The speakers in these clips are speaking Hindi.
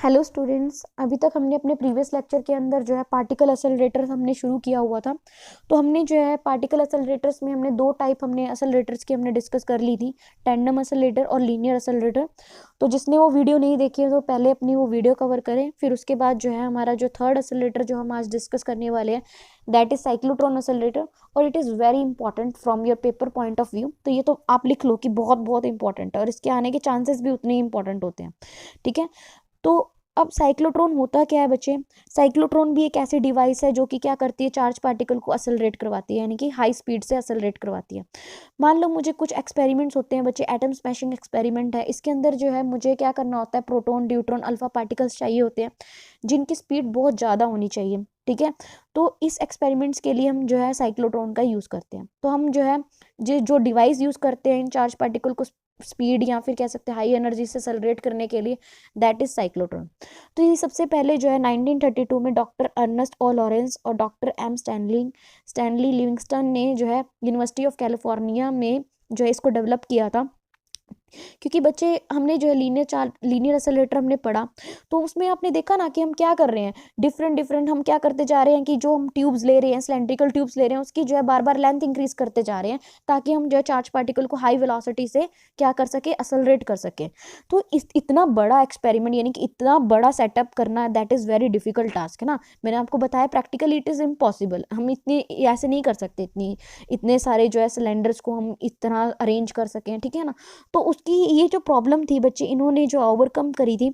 हेलो स्टूडेंट्स, अभी तक हमने अपने प्रीवियस लेक्चर के अंदर जो है पार्टिकल एक्सेलरेटर्स हमने शुरू किया हुआ था। तो हमने जो है पार्टिकल एक्सेलरेटर्स में हमने दो टाइप हमने एक्सेलरेटर्स की हमने डिस्कस कर ली थी, टैंडम एक्सेलरेटर और लीनियर एक्सेलरेटर। तो जिसने वो वीडियो नहीं देखी है तो पहले अपनी वो वीडियो कवर करें। फिर उसके बाद जो है हमारा जो थर्ड एक्सेलरेटर जो हम आज डिस्कस करने वाले हैं दैट इज साइक्लोट्रॉन एक्सेलरेटर, और it is very important from your paper point of view. तो ये तो आप लिख लो कि बहुत बहुत इंपॉर्टेंट है और इसके आने के चांसेस भी उतने ही इंपॉर्टेंट होते हैं। ठीक है, तो अब साइक्लोट्रॉन होता क्या है बच्चे? साइक्लोट्रॉन भी एक ऐसी डिवाइस है जो कि क्या करती है, चार्ज पार्टिकल को एक्सेलरेट करवाती है, यानी कि हाई स्पीड से एक्सेलरेट करवाती है। मान लो मुझे कुछ एक्सपेरिमेंट्स होते हैं बच्चे, एटम स्मैशिंग एक्सपेरिमेंट है, इसके अंदर जो है मुझे क्या करना होता है, प्रोटॉन ड्यूट्रॉन अल्फा पार्टिकल्स चाहिए होते हैं जिनकी स्पीड बहुत ज़्यादा होनी चाहिए। ठीक है, तो इस एक्सपेरिमेंट्स के लिए हम जो है साइक्लोट्रॉन का यूज़ करते हैं। तो हम जो है जो डिवाइस यूज़ करते हैं इन चार्ज पार्टिकल को स्पीड या फिर कह सकते हैं हाई एनर्जी से एक्सेलरेट करने के लिए, दैट इज साइक्लोट्रॉन। तो ये सबसे पहले जो है 1932 में डॉक्टर अर्नेस्ट ओ लॉरेंस और डॉक्टर एम स्टैनली लिविंगस्टन ने जो है यूनिवर्सिटी ऑफ कैलिफोर्निया में जो है इसको डेवलप किया था। क्योंकि बच्चे हमने जो है लीनियर एक्सेलरेटर हमने पढ़ा, तो उसमें आपने देखा ना कि हम क्या कर रहे हैं, डिफरेंट हम क्या करते जा रहे हैं कि जो हम ट्यूब्स ले रहे हैं, सिलेंड्रिकल ट्यूब्स ले रहे हैं, उसकी जो है बार बार लेंथ इंक्रीज करते जा रहे हैं ताकि हम जो है चार्ज पार्टिकल को हाई वेलोसिटी से क्या कर सके, एक्सेलरेट कर सके। तो इतना बड़ा एक्सपेरिमेंट यानी कि इतना बड़ा सेटअप करना that is very difficult task है ना। मैंने आपको बताया प्रैक्टिकली इट इज़ इम्पॉसिबल, हम इतनी ऐसे नहीं कर सकते, इतने सारे जो है सिलेंडर्स को हम इस तरह अरेंज कर सकें। ठीक है ना, तो उसकी ये जो प्रॉब्लम थी बच्चे, इन्होंने जो ओवरकम करी थी,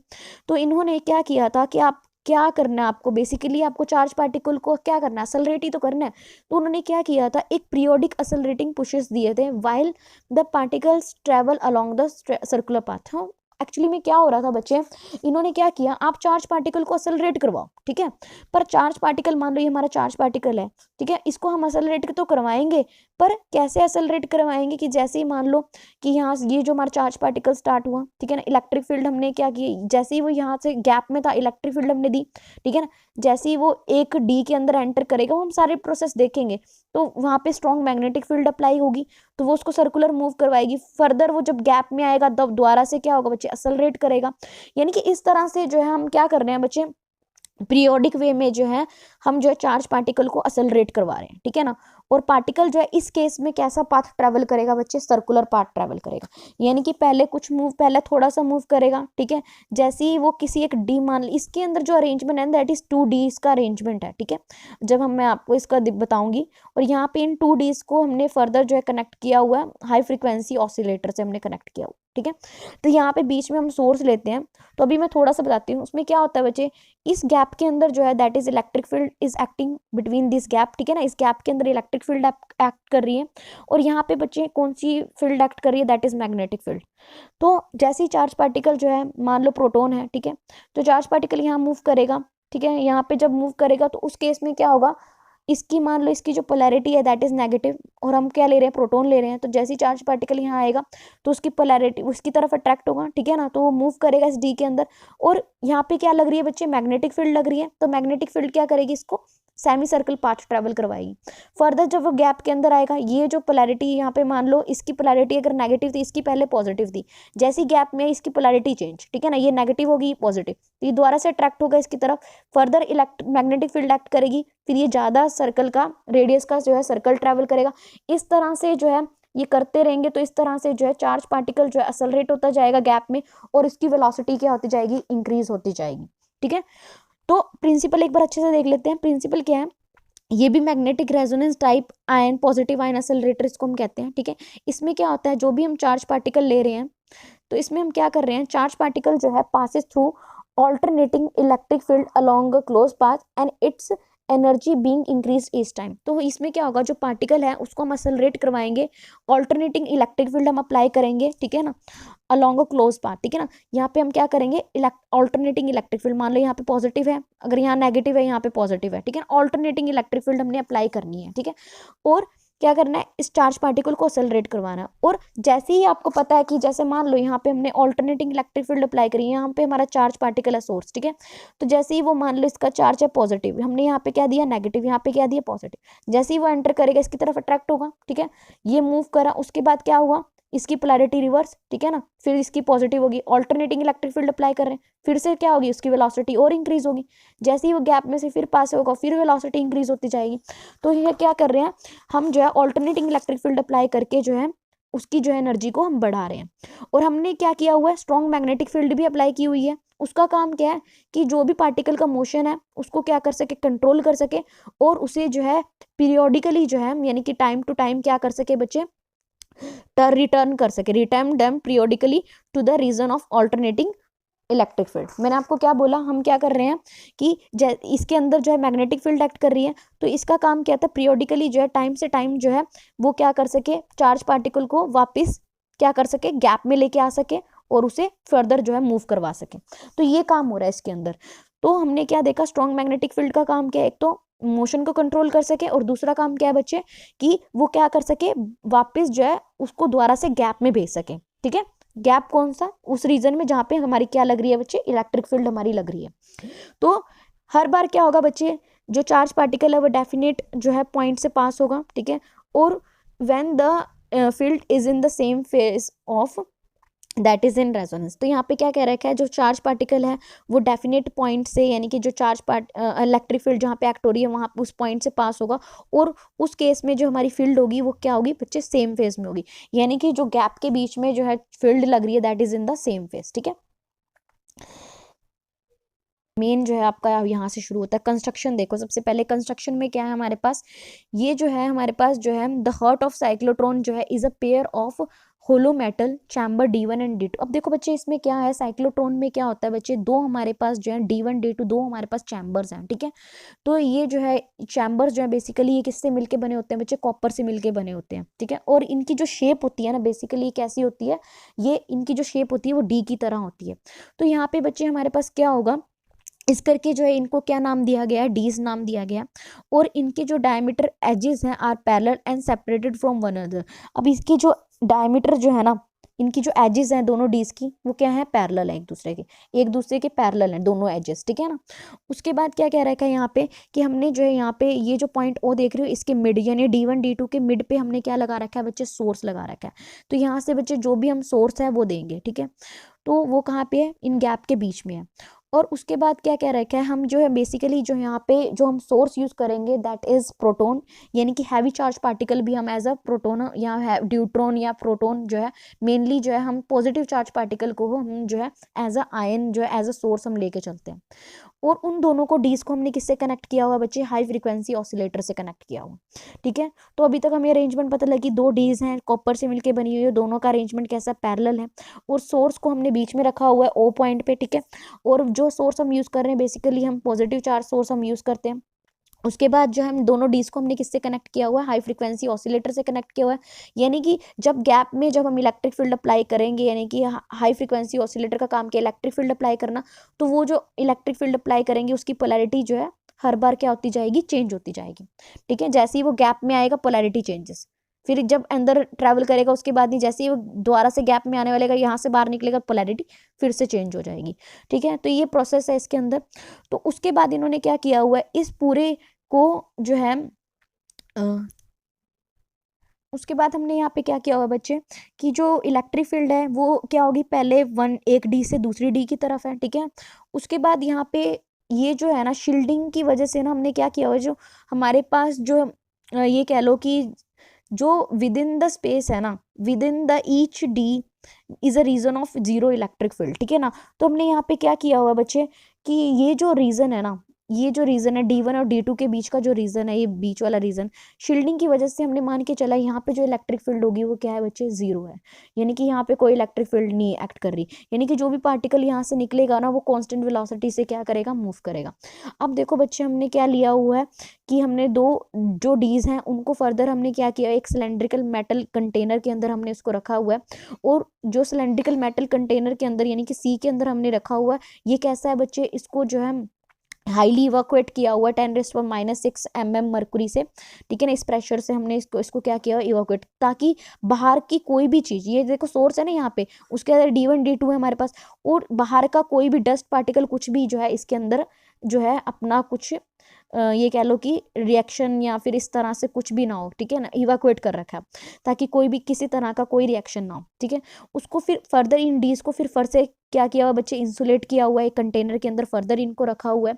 तो इन्होंने क्या किया था कि आप क्या करना है, आपको बेसिकली आपको चार्ज पार्टिकल को क्या करना है, एक्सेलरेट ही तो करना है। तो उन्होंने क्या किया था, एक पीरियोडिक एक्सेलरेटिंग पुशेस दिए थे while the particles travel along the circular path. Actually में क्या हो रहा था बच्चे, इन्होंने क्या किया, आप चार्ज पार्टिकल को एक्सेलरेट करवाओ, ठीक है, पर चार्ज पार्टिकल, मान लो ये हमारा चार्ज पार्टिकल है, ठीक है, इसको हम एक्सेलरेट तो करवाएंगे, पर कैसे एक्सेलरेट करवाएंगे कि जैसे ही मान लो कि यहाँ ये जो हमारा चार्ज पार्टिकल स्टार्ट हुआ, ठीक है ना, इलेक्ट्रिक फील्ड हमने क्या की, जैसे ही वो यहाँ से गैप में था इलेक्ट्रिक फील्ड हमने दी, ठीक है ना, जैसे ही वो एक डी के अंदर एंटर करेगा, वो हम सारे प्रोसेस देखेंगे, तो वहाँ पे स्ट्रॉन्ग मैग्नेटिक फील्ड अप्लाई होगी, तो वो उसको सर्कुलर मूव करवाएगी। फर्दर वो जब गैप में आएगा तब दोबारा से क्या होगा बच्चे, एक्सेलरेट करेगा। यानी कि इस तरह से जो है हम क्या कर रहे हैं बच्चे, पीरियोडिक वे में जो है हम जो है चार्ज पार्टिकल को एक्सेलरेट करवा रहे हैं। ठीक है ना, और पार्टिकल जो है इस केस में कैसा पाथ ट्रेवल करेगा बच्चे, सर्कुलर पाथ ट्रेवल करेगा, यानी कि पहले थोड़ा सा मूव करेगा, ठीक है, जैसे ही वो किसी एक डी, मान ली इसके अंदर जो अरेंजमेंट है दैट इज 2D इसका अरेंजमेंट है। ठीक है, जब मैं आपको इसका बताऊंगी, और यहाँ पे इन 2D को हमने फर्दर जो है कनेक्ट किया हुआ है हाई फ्रिक्वेंसी ऑसिलेटर से हमने कनेक्ट किया हुआ। ठीक है, तो यहाँ पे बीच में हम सोर्स लेते हैं, तो अभी मैं थोड़ा सा बताती हूँ उसमें क्या होता है बच्चे, इस गैप के अंदर जो है that is electric field is acting between this gap. ठीक है ना, इस गैप के अंदर इलेक्ट्रिक फील्ड एक्ट कर रही है, और यहाँ पे बच्चे कौन सी फील्ड एक्ट कर रही है, दैट इज मैग्नेटिक फील्ड। तो जैसे ही चार्ज पार्टिकल जो है, मान लो प्रोटॉन है, ठीक है, तो चार्ज पार्टिकल यहाँ मूव करेगा, ठीक है, यहाँ पे जब मूव करेगा तो उस केस में क्या होगा, इसकी मान लो इसकी जो पोलैरिटी है दैट इज नेगेटिव, और हम क्या ले रहे हैं, प्रोटॉन ले रहे हैं, तो जैसे ही चार्ज पार्टिकल यहाँ आएगा तो उसकी पोलैरिटी उसकी तरफ अट्रैक्ट होगा। ठीक है ना, तो वो मूव करेगा इस डी के अंदर, और यहाँ पे क्या लग रही है बच्चे, मैग्नेटिक फील्ड लग रही है, तो मैग्नेटिक फील्ड क्या करेगी, इसको सेमी सर्कल पाथ ट्रेवल करवाएगी। फर्दर जब वो गैप के अंदर आएगा, ये जो पोलैरिटी यहाँ पे मान लो इसकी पोलैरिटी अगर नेगेटिव थी, इसकी पहले पॉजिटिव थी, जैसी गैप में इसकी पोलैरिटी चेंज, ठीक है ना, ये नेगेटिव होगी, पॉजिटिव, तो ये दोबारा से अट्रैक्ट होगा इसकी तरफ, फर्दर मैग्नेटिक फील्ड एक्ट करेगी, फिर ये ज़्यादा सर्कल का रेडियस का जो है सर्कल ट्रैवल करेगा। इस तरह से जो है ये करते रहेंगे, तो इस तरह से जो है चार्ज पार्टिकल जो है एक्सेलरेट होता जाएगा गैप में, और इसकी वेलोसिटी क्या होती जाएगी, इंक्रीज होती जाएगी। ठीक है, तो प्रिंसिपल एक बार अच्छे से देख लेते हैं। प्रिंसिपल क्या है, ये भी magnetic resonance type ion, positive ion accelerator इसको हम कहते हैं। ठीक है, इसमें क्या होता है, जो भी हम चार्ज पार्टिकल ले रहे हैं, तो इसमें हम क्या कर रहे हैं, चार्ज पार्टिकल जो है passes through alternating electric field along a close path and it's energy being increase each time. तो इसमें क्या होगा, जो पार्टिकल है उसको हम एक्सेलरेट करवाएंगे, ऑल्टरनेटिंग इलेक्ट्रिक फील्ड हम अप्लाई करेंगे, ठीक है ना, अलोंग अ क्लोज पाथ। ठीक है ना, यहाँ पे हम क्या करेंगे, ऑल्टरनेटिंग इलेक्ट्रिक फील्ड, मान लो यहाँ पे पॉजिटिव है, अगर यहाँ नेगेटिव है यहाँ पे पॉजिटिव है, ठीक है, ऑल्टरनेटिंग इलेक्ट्रिक फील्ड हमने अप्लाई करनी है। ठीक है, और क्या करना है, इस चार्ज पार्टिकल को एक्सेलरेट करवाना है। और जैसे ही आपको पता है कि जैसे मान लो यहाँ पे हमने ऑल्टरनेटिंग इलेक्ट्रिक फील्ड अप्लाई करी है, यहाँ पे हमारा चार्ज पार्टिकल है सोर्स, ठीक है, तो जैसे ही वो मान लो इसका चार्ज है पॉजिटिव, हमने यहाँ पे क्या दिया नेगेटिव, यहाँ पे क्या दिया पॉजिटिव, जैसे ही वो एंटर करेगा इसकी तरफ अट्रैक्ट होगा, ठीक है, ये मूव करा, उसके बाद क्या हुआ, इसकी पोलैरिटी रिवर्स, ठीक है ना, फिर इसकी पॉजिटिव होगी, ऑल्टरनेटिंग इलेक्ट्रिक फील्ड अप्लाई कर रहे हैं, फिर से क्या होगी, उसकी वेलोसिटी और इंक्रीज होगी, जैसे ही वो गैप में से फिर पास होगा फिर वेलोसिटी इंक्रीज होती जाएगी। तो ये क्या कर रहे हैं हम, जो है ऑल्टरनेटिंग इलेक्ट्रिक फील्ड अप्लाई करके जो है उसकी जो है एनर्जी को हम बढ़ा रहे हैं। और हमने क्या किया हुआ है, स्ट्रॉन्ग मैग्नेटिक फील्ड भी अप्लाई की हुई है। उसका काम क्या है कि जो भी पार्टिकल का मोशन है उसको क्या कर सके, कंट्रोल कर सके, और उसे जो है पीरियोडिकली जो है यानी कि टाइम टू टाइम क्या कर सके बच्चे, रिटर्न कर सके, return them periodically to the region of alternating electric field. मैंने आपको क्या बोला, हम क्या कर रहे हैं कि इसके अंदर जो है मैग्नेटिक फील्ड एक्ट कर रही है, तो इसका काम क्या था, पीरियोडिकली जो है टाइम से टाइम जो है वो क्या कर सके, चार्ज पार्टिकल को वापस क्या कर सके, गैप में लेके आ सके और उसे फर्दर जो है मूव करवा सके। तो ये काम हो रहा है इसके अंदर। तो हमने क्या देखा, स्ट्रॉन्ग मैग्नेटिक फील्ड का काम क्या है, एक तो मोशन को कंट्रोल कर सके, और दूसरा काम क्या है बच्चे कि वो क्या कर सके, वापस जो है उसको दोबारा से गैप में भेज सके। ठीक है, गैप कौन सा, उस रीजन में जहां पे हमारी क्या लग रही है बच्चे, इलेक्ट्रिक फील्ड हमारी लग रही है। तो हर बार क्या होगा बच्चे, जो चार्ज पार्टिकल है वो डेफिनेट जो है पॉइंट से पास होगा, ठीक है, और when the field is in the same phase of that is in resonance. तो यहाँ पे क्या कह रखा है, जो चार्ज पार्टिकल है वो डेफिनेट पॉइंट से, यानी कि जो चार्ज इलेक्ट्रिक फील्ड जहाँ पे एक्ट हो रही है वहाँ उस पॉइंट से पास होगा, और उस केस में जो हमारी फील्ड होगी वो क्या होगी बच्चे, सेम फेज में होगी, यानी कि जो गैप के बीच में जो है फील्ड लग रही है that is in the same phase. ठीक है, मेन जो है आपका यहाँ से शुरू होता है कंस्ट्रक्शन। देखो सबसे पहले कंस्ट्रक्शन में क्या है हमारे पास, ये जो है हमारे पास जो है द हार्ट ऑफ साइक्लोट्रॉन जो है is a pair of hollow metal chamber D1 and D2। अब देखो बच्चे इसमें क्या है, साइक्लोट्रॉन में क्या होता है बच्चे, दो हमारे पास जो है D1 D2 दो हमारे पास चैम्बर्स हैं। ठीक है, तो ये जो है चैम्बर्स जो है बेसिकली ये किससे मिलके बने होते हैं बच्चे, कॉपर से मिलके बने होते हैं। ठीक है, और इनकी जो शेप होती है ना बेसिकली कैसी होती है, ये इनकी जो शेप होती है वो डी की तरह होती है। तो यहाँ पे बच्चे हमारे पास क्या होगा, इस करके जो है इनको क्या नाम दिया गया है, डीज नाम दिया गया, और इनके जो डायमीटर एजेस हैं are parallel and separated from one another. अब इसकी जो डायमीटर जो है ना, इनकी जो एजेस हैं दोनों डीज की वो क्या है, पैरेलल है एक दूसरे के पैरेलल हैं दोनों एजेस। ठीक है ना, उसके बाद क्या कह रखा है यहाँ पे कि हमने जो है यहाँ पे ये जो पॉइंट ओ देख रहे हो इसके मिड यानी D1 D2 के मिड पे हमने क्या लगा रखा है बच्चे, सोर्स लगा रखा है। तो यहाँ से बच्चे जो भी हम सोर्स है वो देंगे। ठीक है, तो वो कहाँ पे है, इन गैप के बीच में है। और उसके बाद क्या कह रखा है, हम जो है बेसिकली जो यहाँ पे जो हम सोर्स यूज करेंगे दैट इज प्रोटॉन, यानी कि हैवी चार्ज पार्टिकल भी हम एज अ प्रोटोन या ड्यूट्रॉन या प्रोटॉन जो है मेनली जो है हम पॉजिटिव चार्ज पार्टिकल को हम जो है एज अ आयन जो है एज अ सोर्स हम लेके चलते हैं। और उन दोनों को डीज को हमने किससे कनेक्ट किया हुआ बच्चे, हाई फ्रीक्वेंसी ऑसिलेटर से कनेक्ट किया हुआ। ठीक है, तो अभी तक हमें अरेंजमेंट पता लगी, दो डीज हैं कॉपर से मिलके बनी हुई है, दोनों का अरेंजमेंट कैसा, पैरेलल है, और सोर्स को हमने बीच में रखा हुआ है ओ पॉइंट पे। ठीक है, और जो सोर्स हम यूज कर रहे हैं बेसिकली हम पॉजिटिव चार्ज सोर्स हम यूज करते हैं। उसके बाद जो हम दोनों डीज को हमने किससे कनेक्ट किया हुआ है, हाई फ्रीक्वेंसी ऑसिलेटर से कनेक्ट किया हुआ है। यानी कि जब गैप में जब हम इलेक्ट्रिक फील्ड अप्लाई करेंगे, यानी कि हाई फ्रीक्वेंसी ऑसिलेटर का काम किया इलेक्ट्रिक फील्ड अप्लाई करना, तो वो जो इलेक्ट्रिक फील्ड अप्लाई करेंगे उसकी पोलैरिटी जो है हर बार क्या होती जाएगी, चेंज होती जाएगी। ठीक है, जैसे ही वो गैप में आएगा पोलैरिटी चेंजेस, फिर जब अंदर ट्रैवल करेगा उसके बाद नहीं, जैसे ही वो दोबारा से गैप में आने वालेगा यहाँ से बाहर निकलेगा पोलैरिटी फिर से चेंज हो जाएगी। ठीक है, तो ये प्रोसेस है इसके अंदर। तो उसके बाद इन्होंने क्या किया हुआ है, इस पूरे को जो है उसके बाद हमने यहाँ पे क्या किया हुआ बच्चे कि जो इलेक्ट्रिक फील्ड है वो क्या होगी, पहले एक डी से दूसरी डी की तरफ है। ठीक है, उसके बाद यहाँ पे ये जो है ना शील्डिंग की वजह से ना हमने क्या किया हुआ है, जो हमारे पास जो ये कह लो कि जो विद इन द स्पेस है ना, within the each D is a region of zero electric field. ठीक है ना, तो हमने यहाँ पे क्या किया हुआ बच्चे कि ये जो रीजन है ना, ये जो रीजन है D1 और D2 के बीच का जो रीजन है, ये बीच वाला रीजन शील्डिंग की वजह से हमने मान के चला यहाँ पे जो इलेक्ट्रिक फील्ड होगी वो क्या है बच्चे, जीरो है, यानी कि यहाँ पे कोई इलेक्ट्रिक फील्ड नहीं एक्ट कर रही, यानी कि जो भी पार्टिकल यहाँ से निकलेगा ना वो कांस्टेंट वेलोसिटी से क्या करेगा, मूव करेगा। अब देखो बच्चे हमने क्या लिया हुआ है कि हमने दो जो डीज हैं उनको फर्दर हमने क्या किया, एक सिलेंड्रिकल मेटल कंटेनर के अंदर हमने इसको रखा हुआ है, और जो सिलेंड्रिकल मेटल कंटेनर के अंदर यानी कि सी के अंदर हमने रखा हुआ है, ये कैसा है बच्चे, इसको जो है हाईली इवाकुएट किया हुआ 10⁻⁻⁶ mm मरकुरी से। ठीक है ना, इस प्रेशर से हमने इसको क्या किया, इवाकुएट, ताकि बाहर की कोई भी चीज, ये देखो सोर्स है ना यहाँ पे, उसके अंदर D1 D2 है हमारे पास, और बाहर का कोई भी डस्ट पार्टिकल कुछ भी जो है इसके अंदर जो है अपना कुछ ये कह लो कि रिएक्शन या फिर इस तरह से कुछ भी ना हो, ठीक है ना, इवाकुएट कर रखा है ताकि कोई भी किसी तरह का कोई रिएक्शन ना हो, ठीक है। उसको फिर फर्दर इन डीज को फिर से क्या किया हुआ बच्चे, इंसुलेट किया हुआ है एक कंटेनर के अंदर, फर्दर इनको रखा हुआ है।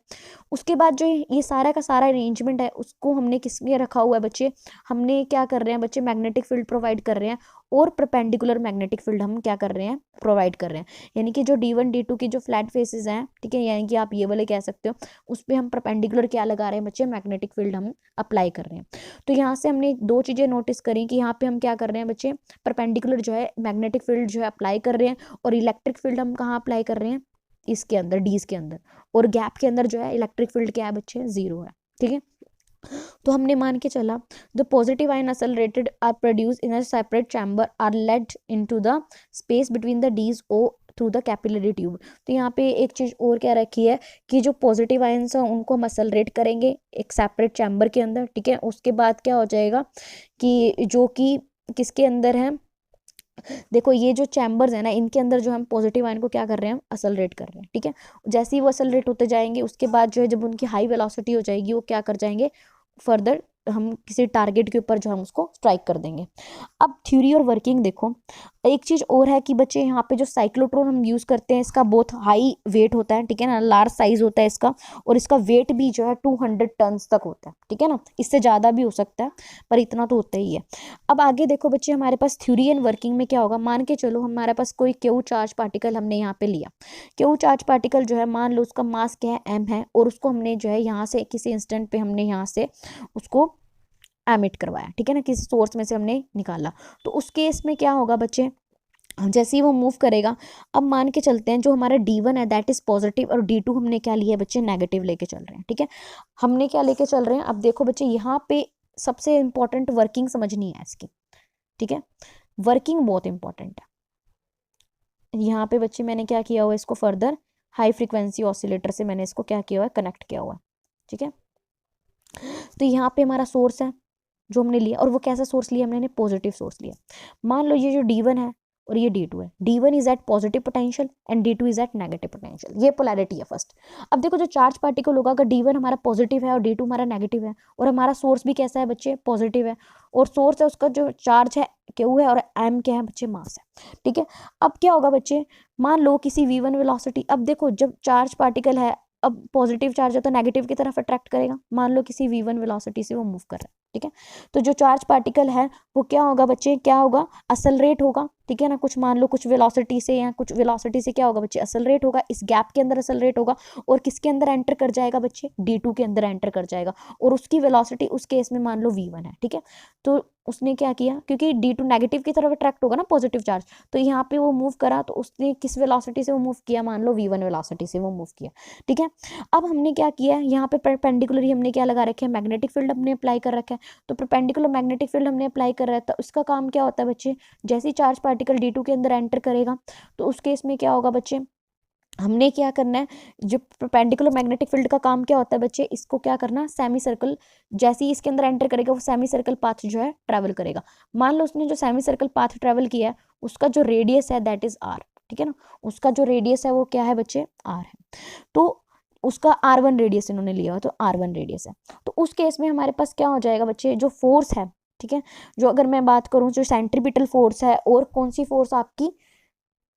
उसके बाद जो ये सारा का सारा अरेंजमेंट है उसको हमने किस में रखा हुआ है बच्चे, हमने क्या कर रहे हैं बच्चे, मैग्नेटिक फील्ड प्रोवाइड कर रहे हैं और परपेंडिकुलर मैग्नेटिक फील्ड हम क्या कर रहे हैं, प्रोवाइड कर रहे हैं। यानी कि जो D1 D2 की जो फ्लैट फेसेस हैं, ठीक है, यानी कि आप ये वाले कह सकते हो, उस पर हम परपेंडिकुलर क्या लगा रहे हैं बच्चे, मैग्नेटिक फील्ड हम अप्लाई कर रहे हैं। तो यहाँ से हमने दो चीज़ें नोटिस करी कि यहाँ पे हम क्या कर रहे हैं बच्चे, परपेंडिकुलर जो है मैग्नेटिक फील्ड जो है अप्लाई कर रहे हैं, और इलेक्ट्रिक फील्ड हम कहाँ अप्लाई कर रहे हैं, इसके अंदर, डीज के अंदर, और गैप के अंदर जो है इलेक्ट्रिक फील्ड क्या है बच्चे, 0 है, ठीक है। तो हमने मान के चला the positive ion accelerated are produce in a separate chamber are led into the space between the Ds or through the capillary tube. तो यहाँ पे एक चीज़ और क्या रखी है कि जो पॉजिटिव आयंस हैं उनको हम एक्सेलरेट करेंगे एक सेपरेट चैम्बर के अंदर, ठीक है। उसके बाद क्या हो जाएगा कि जो कि किसके अंदर है, देखो ये जो चैम्बर्स है ना, इनके अंदर जो हम पॉजिटिव आयन को क्या कर रहे हैं, एक्सेलरेट कर रहे हैं, ठीक है। जैसे ही वो एक्सेलरेट होते जाएंगे उसके बाद जो है जब उनकी हाई वेलोसिटी हो जाएगी वो क्या कर जाएंगे, फर्दर हम किसी टारगेट के ऊपर जो हम उसको स्ट्राइक कर देंगे। अब थ्योरी और वर्किंग देखो, एक चीज़ और है कि बच्चे यहाँ पे जो साइक्लोट्रॉन हम यूज़ करते हैं इसका बहुत हाई वेट होता है, ठीक है ना, लार्ज साइज होता है इसका, और इसका वेट भी जो है 200 टन्स तक होता है, ठीक है ना, इससे ज़्यादा भी हो सकता है पर इतना तो होता ही है। अब आगे देखो बच्चे, हमारे पास थ्योरी एंड वर्किंग में क्या होगा, मान के चलो हमारे पास कोई क्यू चार्ज पार्टिकल हमने यहाँ पे लिया, क्यू चार्ज पार्टिकल जो है मान लो उसका मास क्या है, m है, और उसको हमने जो है यहाँ से किसी इंस्टेंट पे हमने यहाँ से उसको एमिट करवाया, ठीक है ना, किसी सोर्स में से हमने निकाला। तो उस केस में क्या होगा बच्चे, जैसे ही वो मूव करेगा, अब मान के चलते हैं जो हमारा D1 है दैट इज पॉजिटिव और D2 हमने क्या लिया है बच्चे, नेगेटिव लेके चल रहे हैं, ठीक है। हमने क्या लेके चल रहे हैं, अब देखो बच्चे यहाँ पे सबसे इंपॉर्टेंट वर्किंग समझनी है इसकी, ठीक है, वर्किंग बहुत इंपॉर्टेंट है। यहाँ पे बच्चे मैंने क्या किया हुआ है, इसको फर्दर हाई फ्रीक्वेंसी ऑसिलेटर से मैंने इसको क्या किया हुआ है, कनेक्ट किया हुआ है, ठीक है। तो यहाँ पे हमारा सोर्स है जो हमने लिया, और वो कैसा सोर्स लिया हमने, पॉजिटिव सोर्स लिया। मान लो ये जो D1 है और ये D2 है, D1 is at positive potential and D2 is at negative potential, ये पोलैरिटी है फर्स्ट। अब देखो जो चार्ज पार्टिकल होगा, अगर D1 हमारा पॉजिटिव है और D2 हमारा नेगेटिव है, और हमारा सोर्स भी कैसा है बच्चे, पॉजिटिव है, और सोर्स है उसका जो चार्ज है Q है, और M क्या है बच्चे, मास है, ठीक है। अब क्या होगा बच्चे, मान लो किसी V1 वेलोसिटी, अब देखो जब चार्ज पार्टिकल है, अब पॉजिटिव चार्ज है तो नेगेटिव की तरफ अट्रैक्ट करेगा, मान लो किसी V1 वेलोसिटी से वो मूव कर रहा है, ठीक है। तो जो चार्ज पार्टिकल है वो क्या होगा बच्चे, क्या होगा, एक्सेलरेट होगा, ठीक है ना, कुछ मान लो कुछ वेलोसिटी से या कुछ वेलोसिटी से क्या होगा बच्चे, एक्सेलरेट होगा, इस गैप के अंदर एक्सेलरेट होगा, और किसके अंदर एंटर कर जाएगा बच्चे, D2 के अंदर एंटर कर जाएगा, और उसकी वेलोसिटी उस केस में मान लो V1 है, ठीक है। तो उसने क्या किया, क्योंकि D2 नेगेटिव की तरफ अट्रैक्ट होगा ना पॉजिटिव चार्ज, तो यहाँ पे वो मूव करा, तो उसने किस वेलोसिटी से वो मूव किया, मान लो V1 वेलोसिटी से वो मूव किया, ठीक है। अब हमने क्या किया है, यहाँ पे परपेंडिकुलर हमने क्या लगा रखे हैं, मैग्नेटिक फील्ड हमने अप्लाई कर रखा है। तो परपेंडिकुलर मैग्नेटिक फील्ड हमने अप्लाई कर रहा है, तो उसका काम क्या होता है बच्चे, जैसे ही चार्ज पार्टिकल D2 के अंदर एंटर करेगा तो उस केस में क्या होगा बच्चे, हमने क्या करना है, जो परपेंडिकुलर मैग्नेटिक फील्ड का काम क्या होता है बच्चे, इसको क्या करना, सेमी सर्कल, जैसे ही इसके अंदर एंटर करेगा वो सेमी सर्कल पाथ जो है ट्रैवल करेगा। मान लो उसने जो सेमी सर्कल पाथ ट्रैवल किया है उसका जो रेडियस है दैट इज R, ठीक है ना, उसका जो रेडियस है वो क्या है बच्चे, R है। तो उसका R1 रेडियस इन्होंने लिया हो, तो R1 रेडियस है। तो उस केस में हमारे पास क्या हो जाएगा बच्चे, जो फोर्स है, ठीक है, जो अगर मैं बात करूं जो सेंट्रीपिटल फोर्स है, और कौन सी फोर्स आपकी,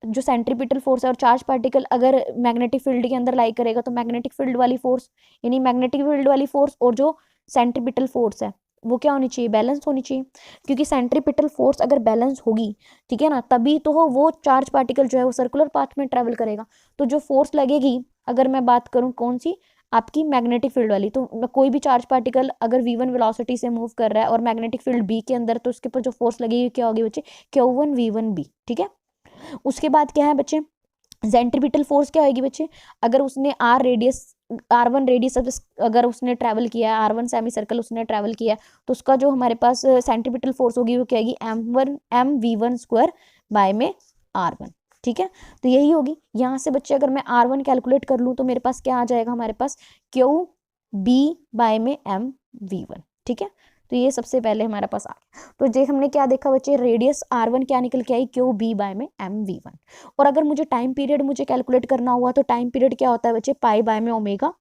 जो सेंट्रीपिटल फोर्स है, और चार्ज पार्टिकल अगर मैग्नेटिक फील्ड के अंदर लाई करेगा तो मैग्नेटिक फील्ड वाली फोर्स, यानी मैग्नेटिक फील्ड वाली फोर्स और जो सेंट्रीपिटल फोर्स है वो क्या होनी चाहिए, बैलेंस होनी चाहिए, क्योंकि सेंट्रीपिटल फोर्स अगर बैलेंस होगी, ठीक है ना, तभी तो वो चार्ज पार्टिकल जो है वो सर्कुलर पाथ में ट्रेवल करेगा। तो जो फोर्स लगेगी, अगर मैं बात करूं कौन सी, आपकी मैग्नेटिक फील्ड वाली, तो कोई भी चार्ज पार्टिकल अगर V1 वेलोसिटी से मूव कर रहा है और मैग्नेटिक फील्ड B के अंदर, तो उसके ऊपर जो फोर्स लगेगी क्या होगी बच्चे, Q1 V1B, ठीक है। उसके बाद क्या है बच्चे, सेंट्रीपिटल फोर्स क्या होगी बच्चे, अगर उसने R1 रेडियस अगर उसने ट्रैवल किया है, R1 सेमी सर्कल उसने ट्रैवल किया, तो उसका जो हमारे पास सेंट्रीपिटल फोर्स होगी वो क्या होगी, mv1 स्क्वायर बाय में R1, ठीक है। तो यही होगी, यहाँ से बच्चे अगर मैं R1 कैलकुलेट कर लूँ तो मेरे पास क्या आ जाएगा, हमारे पास QB बाय में mv1, ठीक है। तो ये सबसे पहले हमारे पास आ गया। तो जे हमने क्या देखा बच्चे, रेडियस R1 क्या निकल के आई, QB बाय में mv1। और अगर मुझे टाइम पीरियड मुझे कैलकुलेट करना हुआ तो टाइम पीरियड क्या होता है बच्चे, पाई बाय में ओमेगा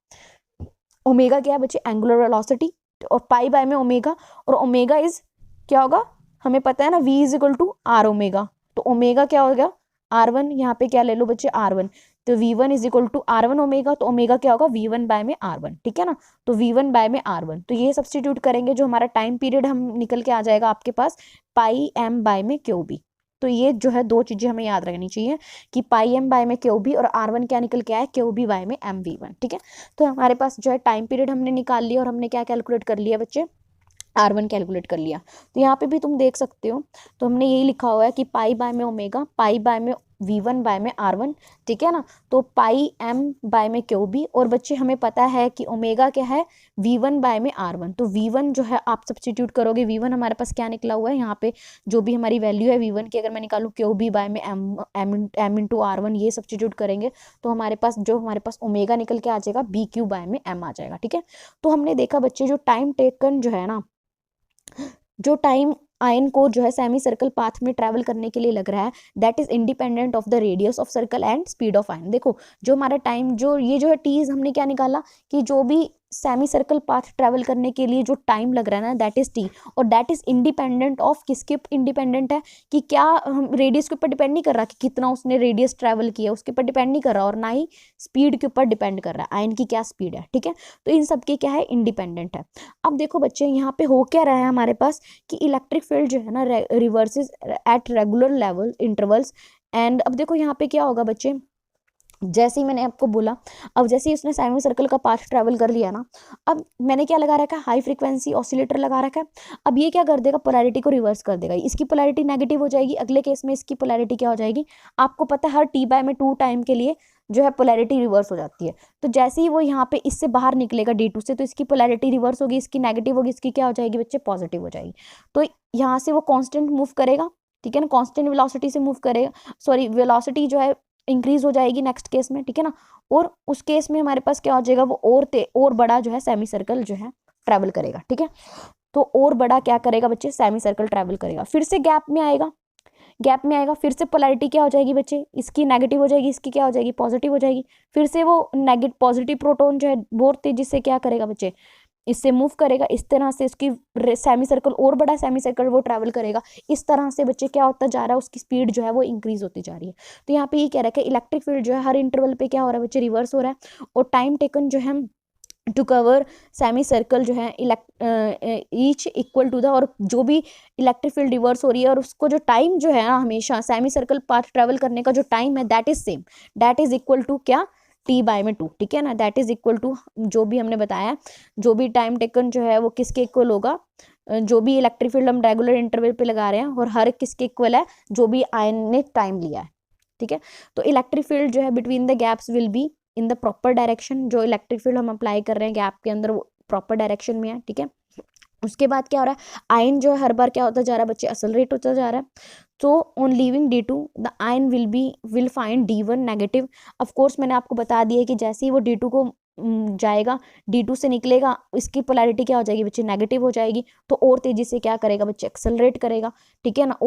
ओमेगा क्या है बच्चे, एंगुलर वेलोसिटी, और पाई बाय में ओमेगा, और ओमेगा इज क्या होगा, हमें पता है ना, v is equal to r omega, तो ओमेगा क्या हो गया r1, यहाँ पे क्या ले लो बच्चे r1, तो v1 is equal to r1 omega, तो ओमेगा क्या होगा v1 बाय में r1, ठीक है ना, तो v1 बाय में r1, तो ये सब्सटीट्यूट करेंगे, जो हमारा टाइम पीरियड हम निकल के आ जाएगा आपके पास पाई m बाय में क्यू बी। तो ये जो है दो चीजें हमें याद रखनी चाहिए कि पाई m बाय में क्यू बी, और r1 क्या निकल के आया क्यू बी बाय में m v1, ठीक है। तो हमारे पास जो है टाइम पीरियड हमने निकाल लिया, और हमने क्या कैलकुलेट कर लिया बच्चे, R1 कैलकुलेट कर लिया। तो यहाँ पे भी तुम देख सकते हो, तो हमने यही लिखा हुआ है कि पाई बाय में ओमेगा, पाई बाय में v1 बाय में r1, ठीक है ना, तो पाई m बाय में क्यू बी, और बच्चे हमें पता है कि ओमेगा क्या है v1 बाय में r1, तो v1 जो है आप सब्सटीट्यूट करोगे, v1 हमारे पास क्या निकला हुआ है यहाँ पे, जो भी हमारी वैल्यू है v1 की, अगर मैं निकालूँ क्यू बी बाय में m इंटू r1, ये सब्सटीट्यूट करेंगे तो हमारे पास ओमेगा निकल के आ जाएगा बी क्यू बाय में m आ जाएगा, ठीक है। तो हमने देखा बच्चे जो टाइम टेकन जो है ना, जो टाइम आयन को जो है सेमी सर्कल पाथ में ट्रैवल करने के लिए लग रहा है, that is independent of the radius of circle and speed of ion. देखो जो हमारा टाइम, जो ये जो है टीज हमने क्या निकाला कि जो भी सेमी सर्कल पाथ ट्रैवल करने के लिए जो टाइम लग रहा है ना, दैट इज टी, और दैट इज इंडिपेंडेंट ऑफ किसके इंडिपेंडेंट है, कि क्या हम रेडियस के ऊपर डिपेंड नहीं कर रहा कि कितना उसने रेडियस ट्रैवल किया, उसके ऊपर डिपेंड नहीं कर रहा, और ना ही स्पीड के ऊपर डिपेंड कर रहा है आयन की क्या स्पीड है, ठीक है। तो इन सब की क्या है, इंडिपेंडेंट है। अब देखो बच्चे यहाँ पे हो क्या रहा है हमारे पास कि इलेक्ट्रिक फील्ड जो है ना reverses at regular level intervals, and अब देखो यहाँ पे क्या होगा बच्चे, जैसे ही मैंने आपको बोला, अब जैसे ही उसने सेमी सर्कल का पाथ ट्रैवल कर लिया ना, अब मैंने क्या लगा रखा है, हाई फ्रीक्वेंसी ऑसिलेटर लगा रखा है। अब ये क्या कर देगा, पोलैरिटी को रिवर्स कर देगा, इसकी पोलैरिटी नेगेटिव हो जाएगी, अगले केस में इसकी पोलैरिटी क्या हो जाएगी, आपको पता है हर टी बाय में 2 टाइम के लिए जो है पोलैरिटी रिवर्स हो जाती है। तो जैसे ही वो यहाँ पे इससे बाहर निकलेगा D2 से, तो इसकी पोलैरिटी रिवर्स होगी, इसकी नेगेटिव होगी, इसकी क्या हो जाएगी बच्चे, पॉजिटिव हो जाएगी। तो यहाँ से वो कॉन्स्टेंट मूव करेगा, ठीक है ना, कॉन्स्टेंट वेलोसिटी से मूव करेगा, सॉरी वेलोसिटी जो है इंक्रीज हो जाएगी नेक्स्ट केस में, ठीक है ना, और उस केस में हमारे पास क्या हो जाएगा, वो और बड़ा जो है सेमी सर्कल जो है ट्रैवल करेगा, ठीक है। तो और बड़ा क्या करेगा बच्चे, सेमी सर्कल ट्रैवल करेगा, फिर से गैप में आएगा, फिर से पोलैरिटी क्या हो जाएगी बच्चे, इसकी नेगेटिव हो जाएगी, इसकी क्या हो जाएगी, पॉजिटिव हो जाएगी, फिर से वो पॉजिटिव प्रोटॉन जो है बहुत तेजी से क्या करेगा बच्चे, इससे मूव करेगा, इस तरह से इसकी सेमी सर्कल और बड़ा सेमी सर्कल वो ट्रैवल करेगा, इस तरह से बच्चे क्या होता जा रहा है, उसकी स्पीड जो है वो इंक्रीज होती जा रही है। तो यहाँ पे ये कह रहा है कि इलेक्ट्रिक फील्ड जो है हर इंटरवल पे क्या हो रहा है बच्चे, रिवर्स हो रहा है, और टाइम टेकन जो है टू कवर सेमी सर्कल जो है ईच इक्वल टू द, और जो भी इलेक्ट्रिक फील्ड रिवर्स हो रही है, और उसको जो टाइम जो है ना हमेशा सेमी सर्कल पाथ ट्रैवल करने का जो टाइम है, that is same, that is equal to क्या, टी बाय में 2, ठीक है ना, दैट इज इक्वल टू जो भी हमने बताया, जो भी टाइम टेकन जो है वो किसके इक्वल होगा, जो भी इलेक्ट्रिक फील्ड हम रेगुलर इंटरवल पे लगा रहे हैं, और हर किसके इक्वल है, जो भी आयन ने टाइम लिया है, ठीक है। तो इलेक्ट्रिक फील्ड जो है between the gaps will be in the proper direction, जो इलेक्ट्रिक फील्ड हम अप्लाई कर रहे हैं गैप के अंदर वो प्रॉपर डायरेक्शन में है, ठीक है। उसके बाद क्या हो रहा है, आयन जो है हर बार क्या होता जा रहा है बच्चे, एक्सेलरेट होता जा रहा है। तो on leaving D2 the ion will find D1 negative. Of course मैंने आपको बता दिया कि जैसे ही वो D2 को जाएगा, D2 से निकलेगा, इसकी पोलैरिटी क्या हो जाएगी बच्चे, नेगेटिव हो जाएगी, तो और तेजी से क्या करेगा बच्चे, एक्सेलरेट करेगा, ठीक है ना,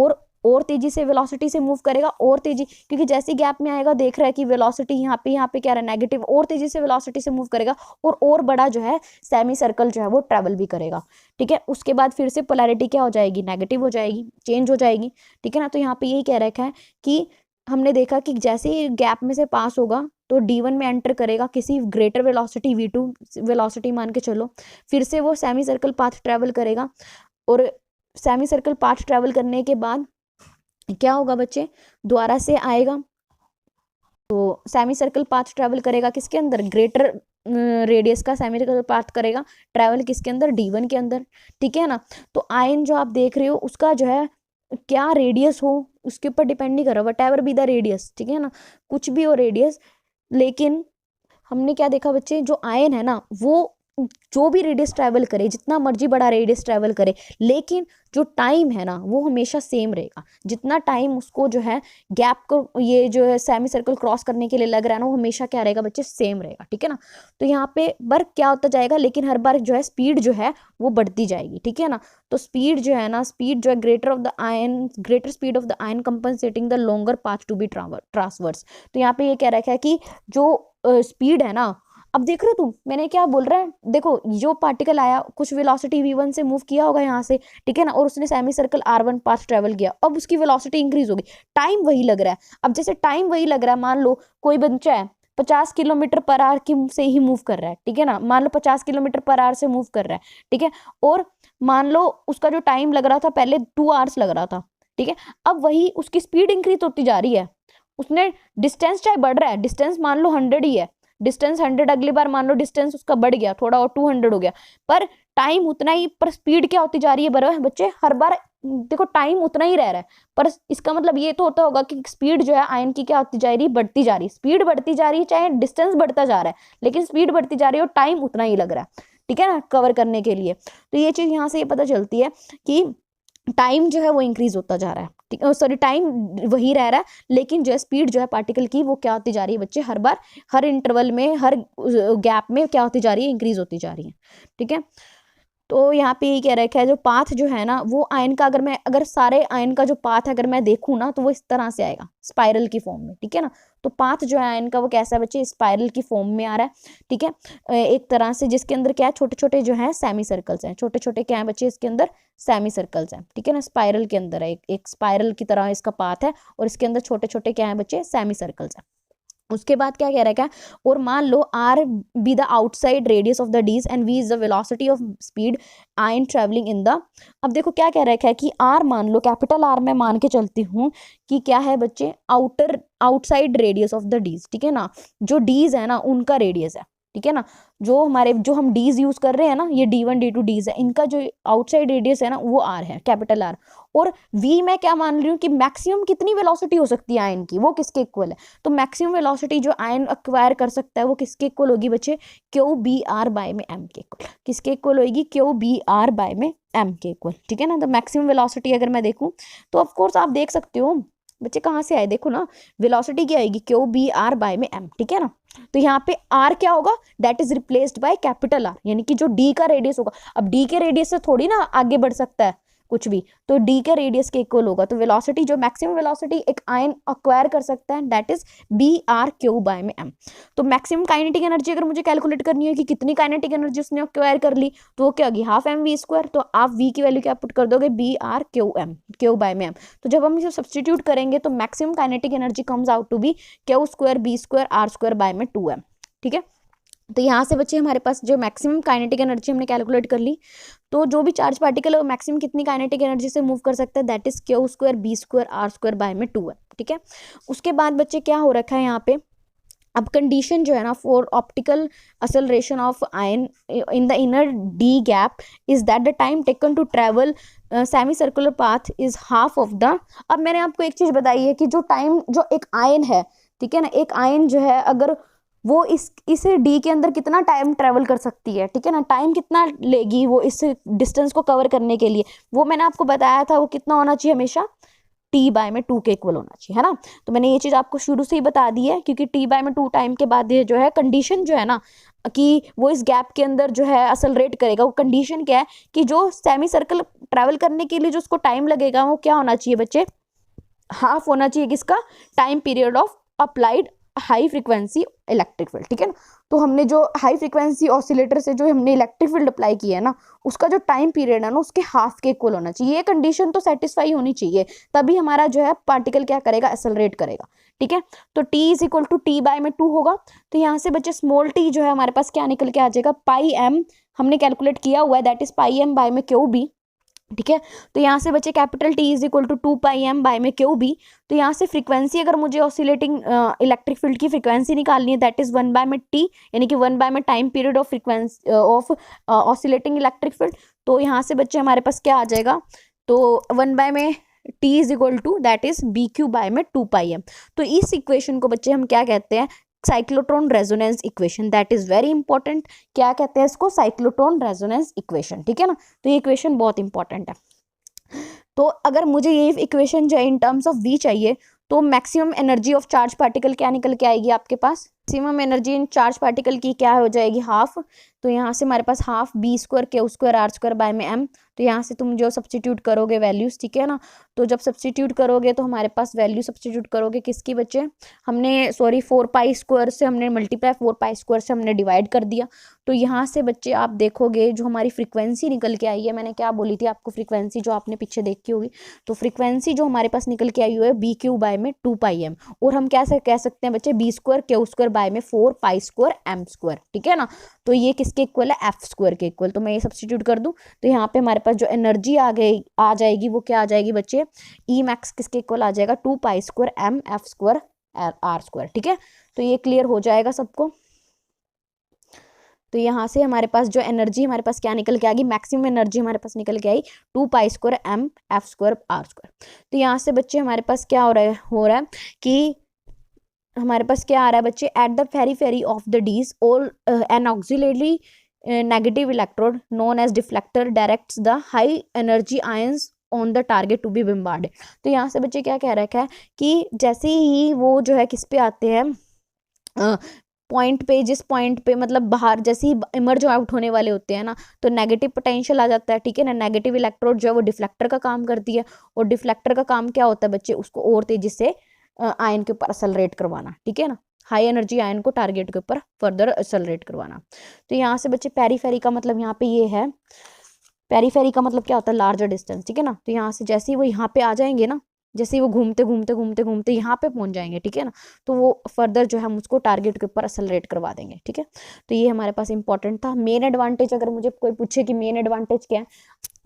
और तेजी से वेलोसिटी से मूव करेगा, और तेजी, क्योंकि जैसे गैप में आएगा देख रहा है कि वेलोसिटी यहाँ पे क्या रहा है, नेगेटिव, और तेजी से वेलोसिटी से मूव करेगा, और बड़ा जो है सेमी सर्कल जो है वो ट्रैवल भी करेगा, ठीक है। उसके बाद फिर से पोलैरिटी क्या हो जाएगी, नेगेटिव हो जाएगी, चेंज हो जाएगी, ठीक है ना। तो यहाँ पे यही कह रखा है कि हमने देखा कि जैसे ही गैप में से पास होगा तो D1 में एंटर करेगा किसी ग्रेटर वेलोसिटी V2 वेलोसिटी मान के चलो, फिर से वो सेमी सर्कल पाथ ट्रैवल करेगा, और सेमी सर्कल पाथ ट्रैवल करने के बाद क्या होगा बच्चे, दोबारा से आएगा, तो सेमी सर्कल पाथ ट्रैवल करेगा किसके अंदर, ग्रेटर रेडियस का सेमी सर्कल पाथ करेगा ट्रैवल किसके अंदर, D1 के अंदर, ठीक है ना। तो आयन जो आप देख रहे हो उसका जो है क्या रेडियस हो उसके ऊपर डिपेंड नहीं कर रहा, what ever be the radius, ठीक है ना, कुछ भी हो रेडियस, लेकिन हमने क्या देखा बच्चे, जो आयन है ना वो जो भी रेडियस ट्रैवल करे, जितना मर्जी बड़ा रेडियस ट्रैवल करे, लेकिन जो टाइम है ना वो हमेशा सेम रहेगा, जितना टाइम उसको जो है गैप को ये जो है सेमी सर्कल क्रॉस करने के लिए लग रहा है ना, वो हमेशा क्या रहेगा बच्चे, सेम रहेगा, ठीक है ना। तो यहाँ पे वर्क क्या होता जाएगा, लेकिन हर बार जो है स्पीड जो है वो बढ़ती जाएगी, ठीक है ना। तो स्पीड जो है ना, स्पीड जो है greater speed of the ion compensating the longer path to be transverse. तो यहाँ पे ये कह रखा है कि जो स्पीड है ना अब देख रहे हो तुम मैंने क्या बोल रहा है, देखो जो पार्टिकल आया कुछ वेलोसिटी v1 से मूव किया होगा यहाँ से, ठीक है ना, और उसने semi circle r1 pass travel किया, अब उसकी वेलोसिटी इंक्रीज होगी, टाइम वही लग रहा है। अब जैसे टाइम वही लग रहा है, मान लो कोई बच्चा है 50 किलोमीटर पर आवर की से ही मूव कर रहा है, ठीक है ना, मान लो 50 किलोमीटर पर आवर से मूव कर रहा है, ठीक है, और मान लो उसका जो टाइम लग रहा था पहले 2 आवर्स लग रहा था, ठीक है, अब वही उसकी स्पीड इंक्रीज होती जा रही है, उसने डिस्टेंस चाहे बढ़ रहा है, डिस्टेंस मान लो 100 ही है, डिस्टेंस 100, अगली बार मान लो डिस्टेंस उसका बढ़ गया थोड़ा और 200 हो गया, पर टाइम उतना ही, पर स्पीड क्या होती जा रही है बराबर बच्चे, हर बार देखो टाइम उतना ही रह रहा है, पर इसका मतलब ये तो होता होगा कि स्पीड जो है आयन की क्या होती जा रही है, बढ़ती जा रही है, स्पीड बढ़ती जा रही है, चाहे डिस्टेंस बढ़ता जा रहा है लेकिन स्पीड बढ़ती जा रही है और टाइम उतना ही लग रहा है, ठीक है ना, कवर करने के लिए। तो ये चीज यहाँ से ये पता चलती है कि टाइम जो है वो इंक्रीज होता जा रहा है, ठीक है, सॉरी टाइम वही रह रहा है लेकिन जो है स्पीड जो है पार्टिकल की वो क्या होती जा रही है बच्चे, हर बार हर इंटरवल में हर गैप में क्या होती जा रही है, इंक्रीज होती जा रही है, ठीक है। तो यहाँ पे ये कह रखा है जो पाथ जो है ना वो आयन का, अगर सारे आयन का जो पाथ है अगर मैं देखूँ ना तो वो इस तरह से आएगा स्पाइरल की फॉर्म में, ठीक है ना। तो पाथ जो है आयन का वो कैसा है बच्चे, स्पाइरल की फॉर्म में आ रहा है, ठीक है, एक तरह से जिसके अंदर क्या है छोटे छोटे जो है सेमी सर्कल्स हैं, छोटे छोटे क्या है बच्चे इसके अंदर सेमी सर्कल्स हैं, ठीक है ना, स्पाइरल के अंदर है, एक स्पाइरल की तरह इसका पाथ है और इसके अंदर छोटे छोटे क्या है बच्चे सेमी सर्कल्स हैं। उसके बाद क्या कह रहा है क्या, और मान लो R be the outside radius of the dees and V is the velocity of speed ion travelling in the, अब देखो क्या कह रहा है कि आर मान लो, कैपिटल आर में मान के चलती हूँ कि क्या है बच्चे, आउटसाइड रेडियस ऑफ द डीज, ठीक है ना, जो डीज है ना उनका रेडियस है, ठीक है ना, जो हम डीज यूज कर रहे हैं ना, ये d1 d2 डीज है, इनका जो आउटसाइड रेडियस है ना वो आर है, कैपिटल आर। और v मैं क्या मान रही हूँ कि मैक्सिमम कितनी वेलोसिटी हो सकती है आयन की, वो किसके इक्वल है, तो मैक्सिमम वेलोसिटी जो आयन एक्वायर कर सकता है वो किसके इक्वल होगी बच्चे, क्यू बी आर बाय में एम के इक्वल, किसके इक्वल होगी, क्यू बी आर बाय में एम के इक्वल, ठीक है ना। तो मैक्सिमम वेलोसिटी अगर मैं देखूँ तो ऑफकोर्स आप देख सकते हो बच्चे कहाँ से आए, देखो ना वेलोसिटी क्या आएगी, क्यू बी आर बाय में एम, ठीक है ना। तो यहाँ पे आर क्या होगा, that is replaced by capital R, यानी कि जो डी का रेडियस होगा, अब डी के रेडियस से थोड़ी ना आगे बढ़ सकता है कुछ भी, तो डी के रेडियस के इक्वल होगा, तो वेलोसिटी जो मैक्सिमम वेलोसिटी एक आयन अक्वायर कर सकता है that is B r q by में एम। तो मैक्सिमम काइनेटिक एनर्जी अगर मुझे कैलकुलेट करनी है कि कितनी काइनेटिक एनर्जी उसने अक्वायर कर ली, तो वो क्या होगी, हाफ एम वी स्क्वायर, तो आप वी की वैल्यू क्या पुट कर दोगे, बी आर क्यू बाय में एम। तो जब हम इसे सब्सटीट्यूट करेंगे तो maximum kinetic energy comes out to be q square B square are square by में 2m, ठीक है। तो यहाँ से बच्चे हमारे पास जो मैक्सिमम काइनेटिक एनर्जी हमने कैलकुलेट कर ली, तो जो भी चार्ज पार्टिकल है वो मैक्सिमम कितनी काइनेटिक एनर्जी से मूव कर सकता है, that is q square B square are square by में 2m, ठीक है। उसके बाद बच्चे क्या हो रखा है यहाँ पे, अब कंडीशन जो है ना for optical acceleration of ion in the inner D gap is that the time taken to travel semi circular path is half of the, अब मैंने आपको एक चीज बताई है कि जो टाइम जो एक आयन है, ठीक है ना, एक आयन जो है अगर वो इस डी के अंदर कितना टाइम ट्रेवल कर सकती है, ठीक है ना, टाइम कितना लेगी वो इस डिस्टेंस को कवर करने के लिए, वो मैंने आपको बताया था, वो कितना होना चाहिए हमेशा t बाय में 2 के इक्वल होना चाहिए, है ना। तो मैंने ये चीज आपको शुरू से ही बता दी है क्योंकि t बाय में 2 टाइम के बाद ये जो है कंडीशन जो है ना कि वो इस गैप के अंदर जो है असलरेट करेगा, वो कंडीशन क्या है कि जो सेमी सर्कल ट्रेवल करने के लिए जो उसको टाइम लगेगा वो क्या होना चाहिए बच्चे, हाफ होना चाहिए किसका, time period of applied high frequency electric field, ठीक है ना। तो हमने जो हाई फ्रीक्वेंसी ऑसिलेटर से जो हमने इलेक्ट्रिक फील्ड अप्लाई किया है ना उसका जो टाइम पीरियड है ना उसके हाफ के इक्वल होना चाहिए, ये कंडीशन तो सेटिस्फाई होनी चाहिए, तभी हमारा जो है पार्टिकल क्या करेगा, एक्सेलरेट करेगा, ठीक है। तो t is equal to t by में 2 होगा, तो यहाँ से बच्चे स्मॉल t जो है हमारे पास क्या निकल के आ जाएगा, पाई एम हमने कैलकुलेट किया हुआ है, that is pi m by में क्यू बी, ठीक है। तो यहाँ से बचे capital T is equal to 2 pi m by में क्यू बी, तो यहाँ से फ्रीक्वेंसी अगर मुझे ऑसिलेटिंग इलेक्ट्रिक फील्ड की फ्रीक्वेंसी निकालनी है दैट इज 1 बाय में टी, यानी कि 1 बाय में time period of frequency of oscillating electric field. तो यहाँ से बच्चे हमारे पास क्या आ जाएगा, तो 1 बाय में T is equal to that is B q by में 2 पाई एम। तो इस इक्वेशन को बच्चे हम क्या कहते हैं, cyclotron resonance equation, that is very important, क्या कहते हैं इसको, साइक्लोट्रॉन रेजोनेंस इक्वेशन, ठीक है ना। तो ये इक्वेशन बहुत इंपॉर्टेंट है। तो अगर मुझे ये इक्वेशन जो है इन टर्म्स ऑफ वी चाहिए तो maximum energy of charge particle क्या निकल के आएगी आपके पास, maximum energy in charge particle की क्या हो जाएगी, हाफ। तो यहाँ से हमारे पास हाफ बी स्क्वायर के स्क्वायर आर स्क्वायर बाय में एम। तो यहाँ से तुम जो सब्सटीट्यूट करोगे वैल्यूज, ठीक है ना, तो जब सब्सटीट्यूट करोगे तो हमारे पास वैल्यू सब्सटीट्यूट करोगे किसकी बच्चे, हमने सॉरी 4 पाई स्क्वायर से हमने मल्टीप्लाई 4 पाई स्क्वायर से हमने डिवाइड कर दिया। तो यहाँ से बच्चे आप देखोगे जो हमारी फ्रीक्वेंसी निकल के आई है, मैंने क्या बोली थी आपको फ्रीक्वेंसी जो आपने पीछे देखी होगी, तो फ्रीक्वेंसी जो हमारे पास निकल के आई हुई है बी क्यू बाय में 2 पाई एम, और हम कैसे कह सकते हैं बच्चे B square q square by में 4 पाई स्क्वायर एम स्क्वायर, ठीक है ना। तो ये किसके इक्वल है, एफ स्क्वायर के इक्वल। तो मैं ये सब्सटीट्यूट कर दूं तो यहाँ पे हमारे पास जो एनर्जी आ जाएगी वो क्या आ जाएगी बच्चे, ई मैक्स किसके इक्वल आ जाएगा, 2 pi square m f square are square, ठीक है। तो ये क्लियर हो जाएगा सबको। तो यहाँ से हमारे पास जो एनर्जी हमारे पास क्या निकल के आ गई, मैक्सिमम एनर्जी हमारे पास निकल के आई 2 pi square m f square are square. तो यहाँ से बच्चे हमारे पास क्या हो रहा है कि हमारे पास क्या आ रहा है बच्चे, at the periphery of the Ds all an auxiliary negative electrode known as deflector directs the high energy ions on the target to be bombarded. तो यहाँ से बच्चे क्या कह रखा है कि जैसे ही वो जो है किस पे आते हैं, पॉइंट पे, जिस पॉइंट पे मतलब बाहर जैसे ही इमर्ज आउट होने वाले होते हैं ना, तो नेगेटिव पोटेंशियल आ जाता है, ठीक है ना। नेगेटिव इलेक्ट्रोड जो है वो डिफ्लेक्टर का काम करती है, और डिफ्लेक्टर का काम क्या होता है बच्चे, उसको और तेजी से आयन के ऊपर एक्सेलरेट करवाना, ठीक है ना, हाई एनर्जी आयन को टारगेट के ऊपर फर्दर एक्सेलरेट करवाना। तो यहाँ से बच्चे पेरीफेरी का मतलब यहाँ पे ये है, पेरीफेरी का मतलब क्या होता है, लार्जर डिस्टेंस, ठीक है ना। तो यहाँ से जैसे ही वो यहाँ पे आ जाएंगे ना, जैसे ही वो घूमते घूमते घूमते घूमते यहाँ पे पहुंच जाएंगे, ठीक है ना, तो वो फर्दर जो है हम उसको टारगेट के ऊपर एक्सेलरेट करवा देंगे, ठीक है। तो ये हमारे पास इंपॉर्टेंट था। मेन एडवांटेज अगर मुझे कोई पूछे कि मेन एडवांटेज क्या है,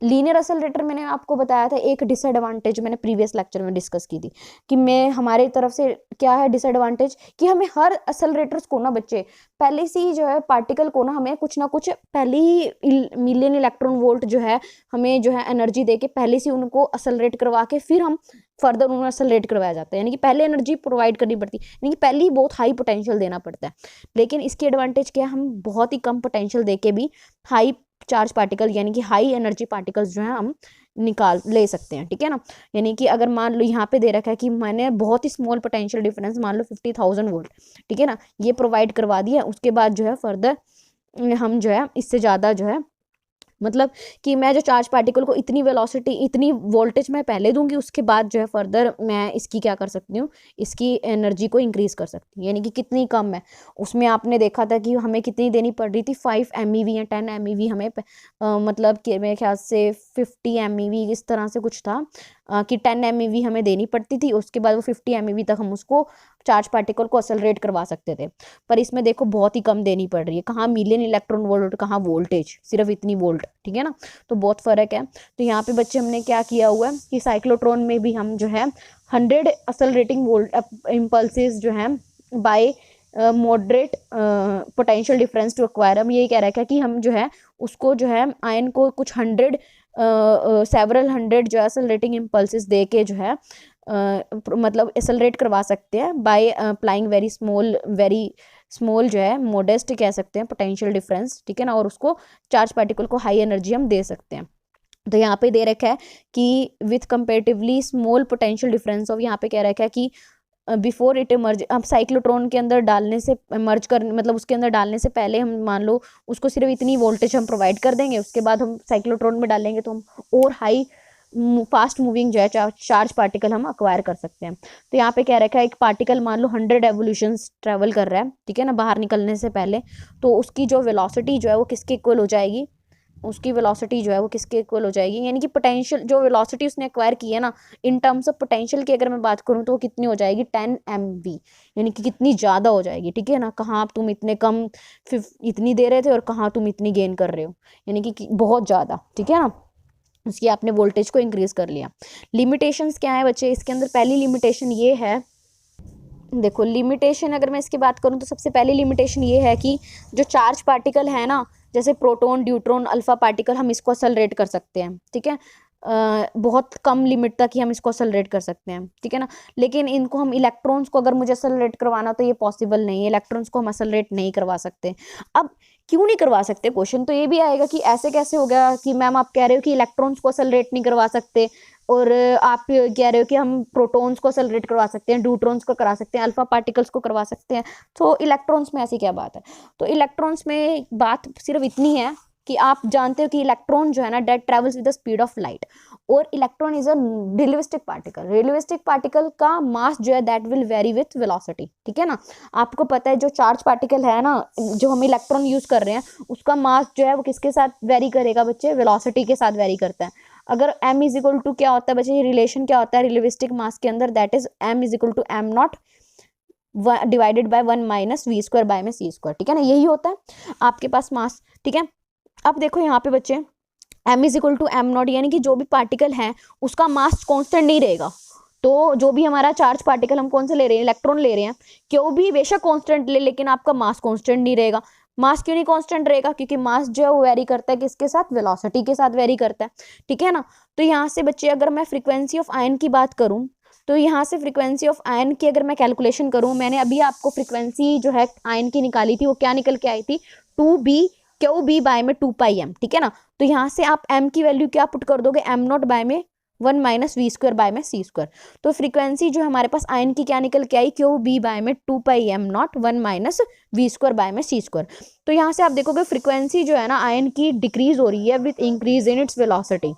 लीनियर एक्सेलरेटर मैंने आपको बताया था, एक डिसएडवांटेज मैंने प्रीवियस लेक्चर में डिस्कस की थी कि मैं हमारे तरफ से क्या है डिसएडवांटेज, कि हमें हर एक्सेलरेटर्स को ना बच्चे पहले से ही जो है पार्टिकल को ना हमें कुछ ना कुछ पहले ही मिलियन इलेक्ट्रॉन वोल्ट जो है हमें जो है एनर्जी दे के पहले से उनको एक्सेलरेट करवा के फिर हम फर्दर उन्हें एक्सेलरेट करवाया जाता है, यानी कि पहले एनर्जी प्रोवाइड करनी पड़ती है, यानी कि पहले ही बहुत हाई पोटेंशियल देना पड़ता है। लेकिन इसकी एडवांटेज क्या है, हम बहुत ही कम पोटेंशियल दे के भी हाई चार्ज पार्टिकल यानी कि हाई एनर्जी पार्टिकल्स जो है हम ले सकते हैं, ठीक है ना। यानी कि अगर मान लो यहाँ पे दे रखा है कि मैंने बहुत ही स्मॉल पोटेंशियल डिफरेंस मान लो 50,000 वोल्ट, ठीक है ना, ये प्रोवाइड करवा दिया, उसके बाद जो है फर्दर हम जो है इससे ज़्यादा जो है मतलब कि मैं जो चार्ज पार्टिकल को इतनी वेलोसिटी इतनी वोल्टेज मैं पहले दूंगी, उसके बाद जो है फर्दर मैं इसकी क्या कर सकती हूँ, इसकी एनर्जी को इंक्रीज कर सकती हूँ, यानी कि कितनी कम है। उसमें आपने देखा था कि हमें कितनी देनी पड़ रही थी, 5 MeV या 10 MeV हमें मतलब कि मेरे ख्याल से 50 MeV इस तरह से कुछ था कि 10 MeV हमें देनी पड़ती थी, उसके बाद वो 50 MeV तक हम उसको चार्ज पार्टिकल को एक्सेलरेट करवा सकते थे। पर इसमें देखो बहुत ही कम देनी पड़ रही है, कहाँ मिलियन इलेक्ट्रॉन वोल्ट, कहाँ वोल्टेज, सिर्फ इतनी वोल्ट, ठीक है ना। तो बहुत फर्क है। तो यहाँ पे बच्चे हमने क्या किया हुआ है कि साइक्लोट्रॉन में भी हम जो है 100 एक्सेलरेटिंग वोल्ट इम्पल्सेस जो है by moderate potential difference to acquire, हम यही कह रहा है कि हम जो है उसको जो है आयन को कुछ 100 सेवरल 100 जो है एक्सेलरेटिंग इम्पल्सेस दे के जो है मतलब एक्सेलरेट करवा सकते हैं बाय अप्लाइंग वेरी स्मॉल जो है मोडेस्ट कह सकते हैं पोटेंशियल डिफरेंस, ठीक है ना, और उसको चार्ज पार्टिकल को हाई एनर्जी हम दे सकते हैं। तो यहाँ पे दे रखा है कि with comparatively small potential difference of, यहाँ पे कह रखा है कि बिफोर इट इमर्ज, अब साइक्लोट्रॉन के अंदर डालने से इमर्ज कर मतलब उसके अंदर डालने से पहले हम मान लो उसको सिर्फ इतनी वोल्टेज हम प्रोवाइड कर देंगे, उसके बाद हम साइक्लोट्रॉन में डालेंगे तो हम और हाई फास्ट मूविंग जो है चार्ज पार्टिकल हम अक्वायर कर सकते हैं। तो यहाँ पे कह रखा है एक पार्टिकल मान लो 100 एवोल्यूशंस ट्रेवल कर रहा है, ठीक है ना, बाहर निकलने से पहले, तो उसकी जो वेलोसिटी जो है वो किसके इक्वल हो जाएगी, उसकी वेलोसिटी जो है वो किसके इक्वल हो जाएगी, यानी कि पोटेंशियल जो वेलोसिटी उसने एक्वायर की है ना, इन टर्म्स ऑफ पोटेंशियल की अगर मैं बात करूँ तो वो कितनी हो जाएगी, 10 MV, यानी कि कितनी ज़्यादा हो जाएगी, ठीक है ना। कहाँ तुम इतने कम इतनी दे रहे थे और कहाँ तुम इतनी गेन कर रहे हो, यानी कि बहुत ज़्यादा, ठीक है ना। उसकी आपने वोल्टेज को इंक्रीज कर लिया। लिमिटेशंस क्या है बच्चे इसके अंदर, पहली लिमिटेशन ये है, देखो लिमिटेशन अगर मैं इसकी बात करूं तो सबसे पहली लिमिटेशन ये है कि जो चार्ज पार्टिकल है ना, जैसे प्रोटॉन ड्यूट्रॉन अल्फा पार्टिकल, हम इसको एक्सेलरेट कर सकते हैं, ठीक है। बहुत कम लिमिट तक ही हम इसको एक्सेलरेट कर सकते हैं, ठीक है ना। लेकिन इनको हम इलेक्ट्रॉन्स को अगर मुझे एक्सेलरेट करवाना तो ये पॉसिबल नहीं है, इलेक्ट्रॉन्स को हम एक्सेलरेट नहीं करवा सकते। अब क्यों नहीं करवा सकते, क्वेश्चन तो ये भी आएगा कि ऐसे कैसे हो गया कि मैम आप कह रहे हो कि इलेक्ट्रॉन्स को एक्सेलरेट नहीं करवा सकते, और आप कह रहे हो कि हम प्रोटॉन्स को एक्सेलरेट करवा सकते हैं, न्यूट्रॉन्स को करा सकते हैं, अल्फा पार्टिकल्स को करवा सकते हैं, तो इलेक्ट्रॉन्स में ऐसी क्या बात है। तो इलेक्ट्रॉन्स में बात सिर्फ इतनी है कि आप जानते हो कि इलेक्ट्रॉन जो है ना that travels with the speed of light, और electron is a relativistic particle. Relativistic particle का मास जो है that will vary with velocity, ठीक है ना। आपको पता है जो चार्ज पार्टिकल है ना, जो हम इलेक्ट्रॉन यूज कर रहे हैं, उसका मास जो है वो किसके साथ वेरी करेगा बच्चे, वेलोसिटी के साथ वेरी करता है। अगर m इज इक्वल टू क्या होता है बच्चे, ये रिलेशन क्या होता है रिलेटिविस्टिक मास के अंदर, that is m is equal to m not divided by 1 minus v square by में c स्क्वायर, ठीक है ना, यही होता है आपके पास मास, ठीक है। अब देखो यहाँ पे बच्चे m is equal to m not, यानी कि जो भी पार्टिकल है उसका मास कांस्टेंट नहीं रहेगा। तो जो भी हमारा चार्ज पार्टिकल, हम कौन से ले रहे हैं, इलेक्ट्रॉन ले रहे हैं, क्यों भी बेशक कांस्टेंट ले, लेकिन आपका मास कांस्टेंट नहीं रहेगा। मास क्यों नहीं कांस्टेंट रहेगा, क्योंकि मास जो है वो वेरी करता है किसके साथ, वेलोसिटी के साथ वेरी करता है, ठीक है ना। तो यहाँ से बच्चे अगर मैं फ्रीक्वेंसी ऑफ आयन की बात करूँ, तो यहाँ से फ्रीक्वेंसी ऑफ आयन की अगर मैं कैलकुलेशन करूँ, मैंने अभी आपको फ्रीक्वेंसी जो है आयन की निकाली थी, वो क्या निकल के आई थी, 2b क्यू बी बाय में 2πm, ठीक है ना। तो यहाँ से आप m की वैल्यू क्या पुट कर दोगे, m नॉट बाय में 1 माइनस वी स्क्वायर बाय में c स्क्वायर। तो फ्रीक्वेंसी जो हमारे पास आयन की क्या निकल के आई, क्यू बी बाय में 2πm not 1 minus v square by में c स्क्वायर। तो यहाँ से आप देखोगे फ्रीक्वेंसी जो है ना आयन की डिक्रीज हो रही है with increase in its velocity.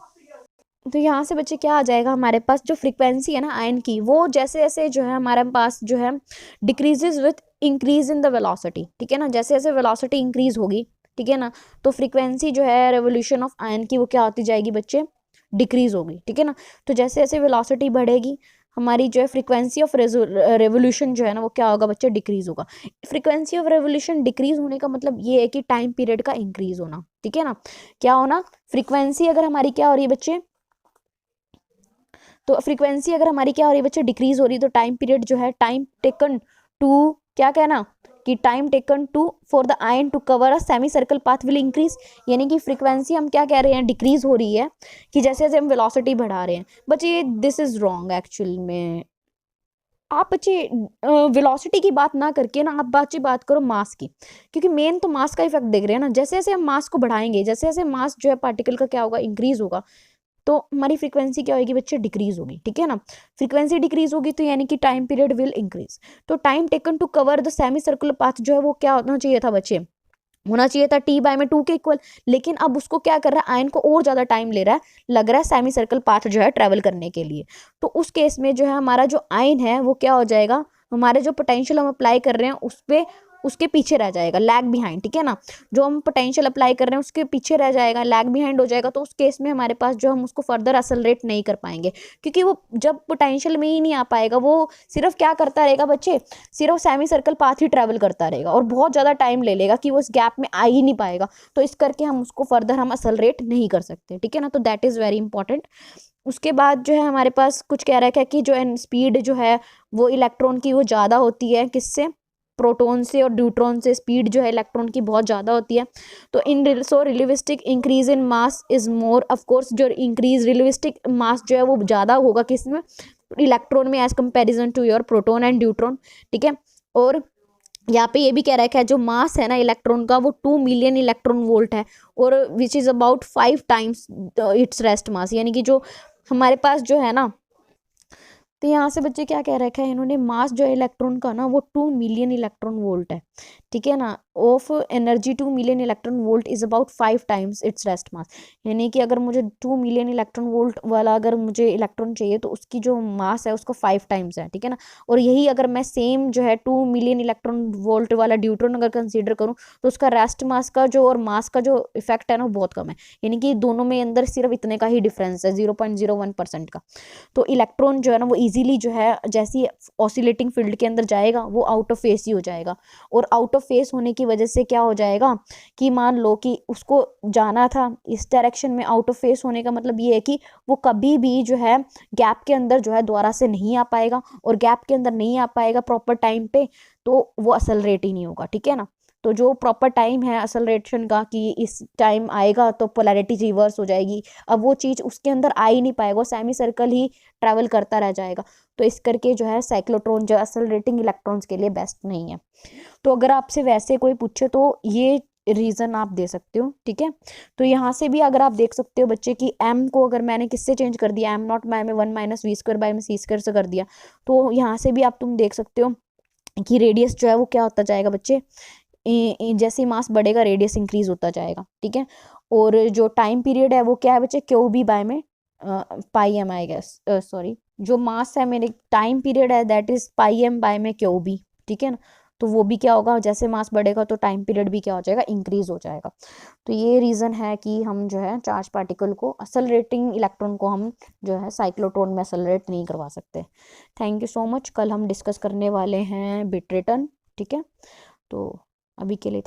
तो यहाँ से बच्चे क्या आ जाएगा, हमारे पास जो फ्रीक्वेंसी है ना आयन की, वो जैसे जैसे जो है हमारे पास जो है decreases with increase in the velocity, ठीक है ना। जैसे जैसे वेलोसिटी इंक्रीज होगी, ठीक है ना, तो फ्रीक्वेंसी जो है रेवोल्यूशन ऑफ आयन की वो क्या होती जाएगी बच्चे, डिक्रीज होगी, ठीक है ना। तो जैसे जैसे वेलोसिटी बढ़ेगी, हमारी जो है फ्रीक्वेंसी ऑफ रेवोल्यूशन जो है ना वो क्या होगा बच्चे, डिक्रीज होगा। फ्रीक्वेंसी ऑफ रेवोल्यूशन डिक्रीज होने का मतलब ये है कि टाइम पीरियड का इंक्रीज होना, ठीक है ना। क्या होना, फ्रीक्वेंसी अगर हमारी क्या हो रही है बच्चे, तो फ्रीक्वेंसी अगर हमारी क्या हो रही है बच्चे, डिक्रीज हो रही है, तो टाइम पीरियड जो है, टाइम टेकन टू, क्या कहना कि time taken to for the ion to cover a semi circle path will increase. यानी कि फ्रीक्वेंसी हम क्या कह रहे हैं, डिक्रीज हो रही है कि जैसे जैसे हम वेलोसिटी बढ़ा रहे हैं। बच्चे दिस इज रॉन्ग एक्चुअल में। आप बच्चे वेलोसिटी की बात ना करके ना आप बच्चे बात करो मास की, क्योंकि मेन तो मास का इफेक्ट देख रहे हैं ना। जैसे जैसे हम मास को बढ़ाएंगे, जैसे जैसे मास जो है पार्टिकल का क्या होगा, इंक्रीज होगा, तो हमारी फ्रीक्वेंसी क्या होगी बच्चे, डिक्रीज होगी, ठीक है ना। फ्रीक्वेंसी डिक्रीज होगी तो यानी कि टाइम पीरियड विल इंक्रीज। तो time taken to cover the semi circular path जो है वो क्या होना चाहिए था बच्चे, होना चाहिए था t बाय में 2 के इक्वल। लेकिन अब उसको क्या कर रहा है, आयन को और ज्यादा टाइम ले रहा है, लग रहा है सेमी सर्कल पाथ जो है ट्रेवल करने के लिए। तो उस केस में जो है हमारा जो आयन है वो क्या हो जाएगा, हमारे जो पोटेंशियल हम अप्लाई कर रहे हैं उस पे, उसके पीछे रह जाएगा, लैग बिहाइंड, ठीक है ना। जो हम पोटेंशियल अप्लाई कर रहे हैं उसके पीछे रह जाएगा, लैग बिहाइंड हो जाएगा। तो उस केस में हमारे पास जो हम उसको फर्दर एक्सेलरेट नहीं कर पाएंगे, क्योंकि वो जब पोटेंशियल में ही नहीं आ पाएगा, वो सिर्फ क्या करता रहेगा बच्चे, सिर्फ सेमी सर्कल पाथ ही ट्रेवल करता रहेगा, और बहुत ज़्यादा टाइम ले लेगा कि वो इस गैप में आ ही नहीं पाएगा। तो इस करके हम उसको फर्दर हम एक्सेलरेट नहीं कर सकते, ठीक है ना। तो दैट इज़ वेरी इंपॉर्टेंट। उसके बाद जो है हमारे पास कुछ कह रहा है कि जो स्पीड जो है वो इलेक्ट्रॉन की वो ज़्यादा होती है, किससे, प्रोटॉन से और न्यूट्रॉन से स्पीड जो है इलेक्ट्रॉन की बहुत ज़्यादा होती है। तो in so relativistic increase in mass is more, of course जो इंक्रीज रिलेटिविस्टिक मास जो है वो ज़्यादा होगा किसमें, इलेक्ट्रॉन में, as comparison to your proton and neutron, ठीक है। और यहाँ पे ये भी कह रहा है कि जो मास है ना इलेक्ट्रॉन का वो 2 मिलियन इलेक्ट्रॉन वोल्ट है, और which is about 5 times it's rest mass. यानी कि जो हमारे पास जो है ना, तो यहाँ से बच्चे क्या कह रखा है इन्होंने, मास जो है इलेक्ट्रॉन का ना वो 2 मिलियन इलेक्ट्रॉन वोल्ट है, ठीक है ना। Of energy 2 million electron volt is about 5 times it's rest mass. यानी कि अगर मुझे 2 मिलियन इलेक्ट्रॉन वोल्ट वाला अगर मुझे इलेक्ट्रॉन चाहिए तो उसकी जो मास है उसका 5 टाइम्स है, ठीक है ना। और यही अगर मैं सेम जो है 2 मिलियन इलेक्ट्रॉन वोल्ट वाला ड्यूट्रॉन अगर कंसिडर करूँ तो उसका रेस्ट मास का जो और मास का जो इफेक्ट है ना वो बहुत कम है। यानी कि दोनों में अंदर सिर्फ इतने का ही डिफरेंस है, 0.01% का। तो इलेक्ट्रॉन जो है ना वो इजीली जो है जैसी ऑसिलेटिंग फील्ड के अंदर जाएगा वो आउट ऑफ फेस ही हो जाएगा, और आउट ऑफ फेस होने की वजह से क्या हो जाएगा कि मान लो कि उसको जाना था इस डायरेक्शन में, आउट ऑफ फेस होने का मतलब ये है कि वो कभी भी जो है गैप के अंदर जो है दोबारा से नहीं आ पाएगा, और गैप के अंदर नहीं आ पाएगा प्रॉपर टाइम पे, तो वो एक्सेलरेट ही नहीं होगा, ठीक है ना। तो जो प्रॉपर टाइम है असलरेशन का कि इस टाइम आएगा तो पोलैरिटी रिवर्स हो जाएगी, अब वो चीज़ उसके अंदर आ ही नहीं पाएगा, वो सेमी सर्कल ही ट्रैवल करता रह जाएगा। तो इस करके जो है साइक्लोट्रॉन जो असलरेटिंग इलेक्ट्रॉन्स के लिए बेस्ट नहीं है। तो अगर आपसे वैसे कोई पूछे तो ये रीज़न आप दे सकते हो, ठीक है। तो यहाँ से भी अगर आप देख सकते हो बच्चे कि एम को अगर मैंने किससे चेंज कर दिया, एम नॉट में 1 - v² / c² से कर दिया, तो यहाँ से भी आप तुम देख सकते हो कि रेडियस जो है वो क्या होता जाएगा बच्चे, जैसे ही मास बढ़ेगा रेडियस इंक्रीज होता जाएगा, ठीक है। और जो टाइम पीरियड है वो क्या है बच्चे, क्यू/b/में पाई m, आई गेस, सॉरी, जो मास है मेरे टाइम पीरियड है दैट इज πm/में क्यू/b, ठीक है ना। तो वो भी क्या होगा, जैसे मास बढ़ेगा तो टाइम पीरियड भी क्या हो जाएगा, इंक्रीज हो जाएगा। तो ये रीज़न है कि हम जो है चार्ज पार्टिकल को, असलरेटिंग इलेक्ट्रॉन को हम जो है साइक्लोट्रॉन में असलरेट नहीं करवा सकते। Thank you so much. कल हम डिस्कस करने वाले हैं बिट रिटर्न, ठीक है। तो अभी के लिए